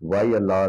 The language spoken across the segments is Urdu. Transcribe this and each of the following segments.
YLR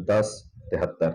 1073,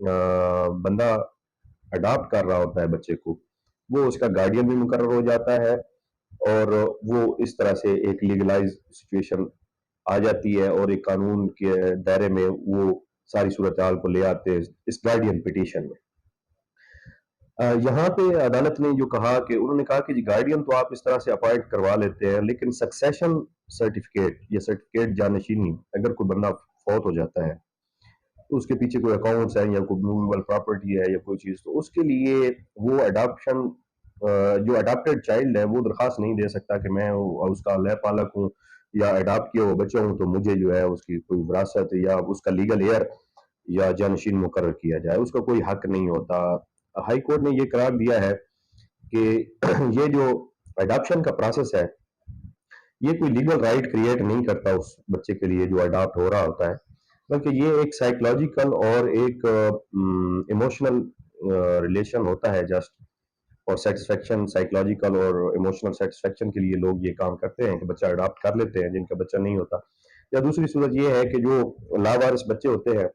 بندہ اڈاپٹ کر رہا ہوتا ہے بچے کو، وہ اس کا گارڈین بھی مقرر ہو جاتا ہے، اور وہ اس طرح سے ایک لیگلائز سچویشن آ جاتی ہے، اور ایک قانون کے دائرے میں وہ ساری صورتحال کو لے آتے ہیں اس گارڈین پٹیشن میں۔ یہاں پہ عدالت نے جو کہا کہ انہوں نے کہا کہ جی گارڈین تو آپ اس طرح سے اپوائنٹ کروا لیتے ہیں، لیکن سکسیشن سرٹیفکیٹ یا سرٹیفکیٹ جانشینی، اگر کوئی بندہ فوت ہو جاتا ہے تو اس کے پیچھے کوئی اکاؤنٹس ہیں یا کوئی موویبل پراپرٹی ہے یا کوئی چیز، تو اس کے لیے وہ اڈاپشن جو اڈاپٹیڈ چائلڈ ہے وہ درخواست نہیں دے سکتا کہ میں اس کا لے پالک ہوں یا اڈاپٹ کیا ہوا بچہ ہوں، تو مجھے جو ہے اس کی کوئی وراثت یا اس کا لیگل ایئر یا جانشین مقرر کیا جائے، اس کا کوئی حق نہیں ہوتا۔ ہائی کورٹ نے یہ قرار دیا ہے کہ یہ جو اڈاپشن کا پروسیس ہے یہ کوئی لیگل رائٹ کریٹ نہیں کرتا اس بچے کے لیے جو اڈاپٹ ہو رہا ہوتا ہے، بلکہ یہ ایک سائیکولوجیکل اور ایک ایموشنل ریلیشن ہوتا ہے جسٹ، اور سیٹسفیکشن سائیکولوجیکل اور ایموشنل سیٹسفیکشن کے لیے لوگ یہ کام کرتے ہیں کہ بچہ اڈاپٹ کر لیتے ہیں جن کا بچہ نہیں ہوتا۔ یا دوسری صورت یہ ہے کہ جو لاوارث بچے ہوتے ہیں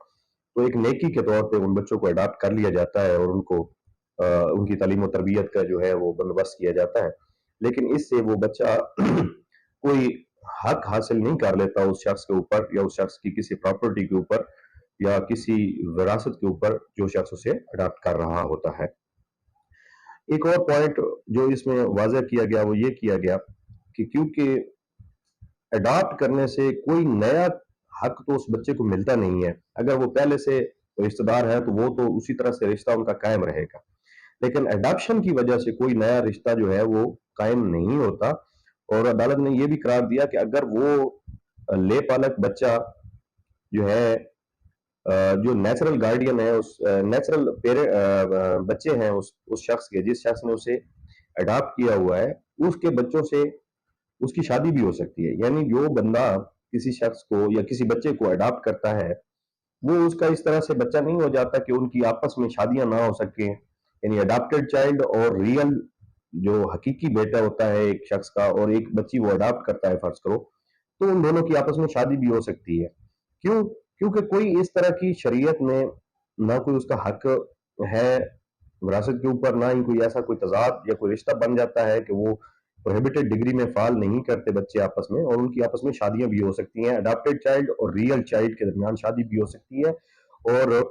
تو ایک نیکی کے طور پہ ان بچوں کو اڈاپٹ کر لیا جاتا ہے اور ان کو ان کی تعلیم و تربیت کا جو ہے وہ بندوبست کیا جاتا ہے، لیکن اس سے وہ بچہ کوئی حق حاصل نہیں کر لیتا اس شخص کے اوپر یا اس شخص کی کسی پراپرٹی کے اوپر یا کسی وراثت کے اوپر جو شخص اسے اڈاپٹ کر رہا ہوتا ہے۔ ایک اور پوائنٹ جو اس میں واضح کیا گیا وہ یہ کیا گیا کہ کیونکہ اڈاپٹ کرنے سے کوئی نیا حق تو اس بچے کو ملتا نہیں ہے، اگر وہ پہلے سے رشتہ دار ہے تو وہ تو اسی طرح سے رشتہ ان کا قائم رہے گا، لیکن اڈاپشن کی وجہ سے کوئی نیا رشتہ جو ہے وہ قائم نہیں ہوتا، اور عدالت نے یہ بھی قرار دیا کہ اگر وہ لے پالک بچہ جو ہے جو نیچرل گارڈین ہے، اس نیچرل بچے ہیں اس شخص کے جس شخص نے اسے اڈاپٹ کیا ہوا ہے، اس کے بچوں سے اس کی شادی بھی ہو سکتی ہے، یعنی جو بندہ کسی شخص کو یا کسی بچے کو اڈاپٹ کرتا ہے وہ اس کا اس طرح سے بچہ نہیں ہو جاتا کہ ان کی آپس میں شادیاں نہ ہو سکیں، یعنی اڈاپٹیڈ چائلڈ اور ریئل جو حقیقی بیٹا ہوتا ہے ایک شخص کا اور ایک بچی وہ اڈاپٹ کرتا ہے فرض کرو، تو ان دونوں کی آپس میں شادی بھی ہو سکتی ہے۔ کیوں؟ کیونکہ کوئی اس طرح کی شریعت میں نہ کوئی اس کا حق ہے وراثت کے اوپر، نہ ہی کوئی ایسا کوئی تضاد یا کوئی رشتہ بن جاتا ہے کہ وہ پروہیبٹڈ ڈگری میں فال نہیں کرتے بچے آپس میں، اور ان کی آپس میں شادیاں بھی ہو سکتی ہیں، اڈاپٹیڈ چائلڈ اور ریئل چائلڈ کے درمیان شادی بھی ہو سکتی ہے۔ اور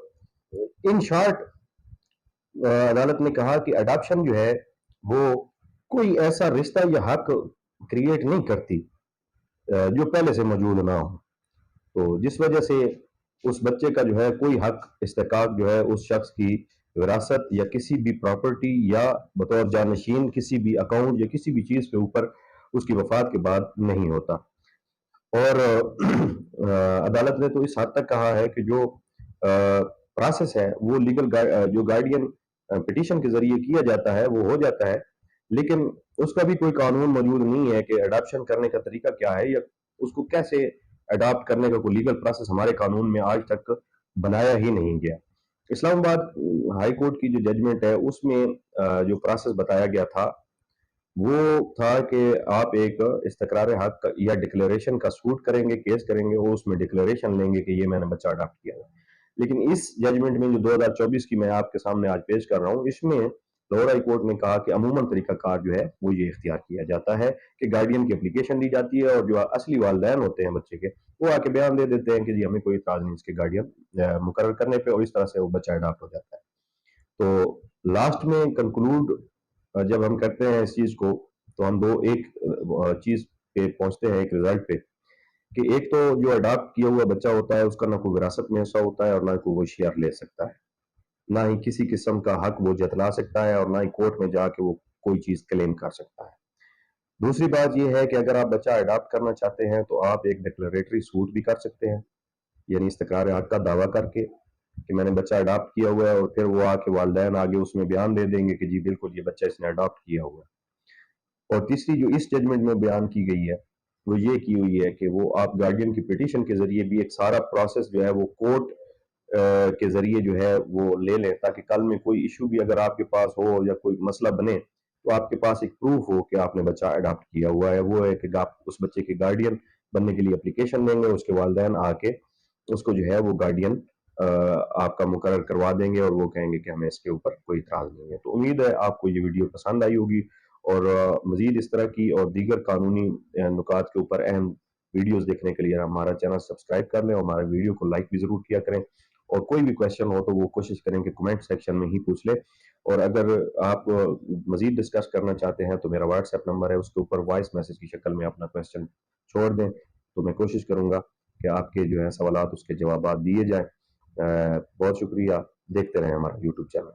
ان شارٹ عدالت نے کہا کہ اڈاپشن جو ہے وہ کوئی ایسا رشتہ یا حق کریٹ نہیں کرتی جو پہلے سے موجود نہ ہو، تو جس وجہ سے اس بچے کا جو ہے کوئی حق استحقاق جو ہے اس شخص کی وراثت یا کسی بھی پراپرٹی یا بطور جانشین کسی بھی اکاؤنٹ یا کسی بھی چیز کے اوپر اس کی وفات کے بعد نہیں ہوتا۔ اور عدالت نے تو اس حد تک کہا ہے کہ جو پروسیس ہے وہ لیگل جو گارڈین پٹیشن کے ذریعے کیا جاتا ہے وہ ہو جاتا ہے، لیکن اس کا بھی کوئی قانون موجود نہیں ہے کہ اڈاپشن کرنے کا طریقہ کیا ہے یا اس کو کیسے اڈاپٹ کرنے کا کوئی لیگل پروسیس ہمارے قانون میں آج تک بنایا ہی نہیں گیا۔ اسلام آباد ہائی کورٹ کی جو ججمنٹ ہے اس میں جو پروسیس بتایا گیا تھا وہ تھا کہ آپ ایک استقرار حق یا ڈکلیریشن کا سوٹ کریں گے، کیس کریں گے، اور اس میں ڈکلیریشن لیں گے کہ یہ میں نے بچہ اڈاپٹ کیا ہے۔ لیکن اس ججمنٹ میں جو 2024 کی میں آپ کے سامنے آج پیش کر رہا ہوں، اس میں لاہور ہائی کورٹ نے کہا کہ عموماً طریقہ کار جو ہے وہ یہ اختیار کیا جاتا ہے کہ گارڈین کی اپلیکیشن دی جاتی ہے اور جو اصلی والدین ہوتے ہیں بچے کے وہ آ کے بیان دے دیتے ہیں کہ جی ہمیں کوئی اعتراض نہیں اس کے گارڈین مقرر کرنے پہ، اور اس طرح سے وہ بچہ اڈاپٹ ہو جاتا ہے۔ تو لاسٹ میں کنکلوڈ جب ہم کرتے ہیں اس چیز کو تو ہم ایک چیز پہ پہنچتے ہیں، ایک رزلٹ پہ، کہ ایک تو جو اڈاپٹ کیا ہوا بچہ ہوتا ہے اس کا نہ کوئی وراثت میں حصہ ہوتا ہے اور نہ کوئی وہ شیئر لے سکتا ہے، نہ ہی کسی قسم کا حق وہ جتلا سکتا ہے، اور نہ ہی کورٹ میں جا کے وہ کوئی چیز کلیم کر سکتا ہے۔ دوسری بات یہ ہے کہ اگر آپ بچہ اڈاپٹ کرنا چاہتے ہیں تو آپ ایک ڈکلیریٹری سوٹ بھی کر سکتے ہیں، یعنی استقرار حق کا دعویٰ کر کے کہ میں نے بچہ اڈاپٹ کیا ہوا ہے، اور پھر وہ آ کے والدین آگے اس میں بیان دے دیں گے کہ جی بالکل یہ بچہ اس نے اڈاپٹ کیا ہوا ہے۔ اور تیسری جو اس ججمنٹ میں بیان کی گئی ہے وہ یہ کی ہوئی ہے کہ وہ آپ گارڈین کی پٹیشن کے ذریعے بھی ایک سارا پروسیس جو ہے وہ کورٹ کے ذریعے جو ہے وہ لے لیں، تاکہ کل میں کوئی ایشو بھی اگر آپ کے پاس ہو یا کوئی مسئلہ بنے تو آپ کے پاس ایک پروف ہو کہ آپ نے بچہ اڈاپٹ کیا ہوا ہے۔ وہ ہے کہ آپ اس بچے کے گارڈین بننے کے لیے اپلیکیشن دیں گے، اس کے والدین آ کے اس کو جو ہے وہ گارڈین آپ کا مقرر کروا دیں گے اور وہ کہیں گے کہ ہمیں اس کے اوپر کوئی اعتراض نہیں ہے۔ تو امید ہے آپ کو یہ ویڈیو پسند آئی ہوگی، اور مزید اس طرح کی اور دیگر قانونی نکات کے اوپر اہم ویڈیوز دیکھنے کے لیے ہمارا چینل سبسکرائب کر لیں، اور ہمارے ویڈیو کو لائک بھی ضرور کیا کریں، اور کوئی بھی کویشچن ہو تو وہ کوشش کریں کہ کمنٹ سیکشن میں ہی پوچھ لیں۔ اور اگر آپ مزید ڈسکس کرنا چاہتے ہیں تو میرا واٹس ایپ نمبر ہے، اس کے اوپر وائس میسج کی شکل میں اپنا کویشچن چھوڑ دیں، تو میں کوشش کروں گا کہ آپ کے جو ہے سوالات اس کے جوابات دیے جائیں۔ بہت شکریہ، دیکھتے رہیں ہمارا یوٹیوب چینل۔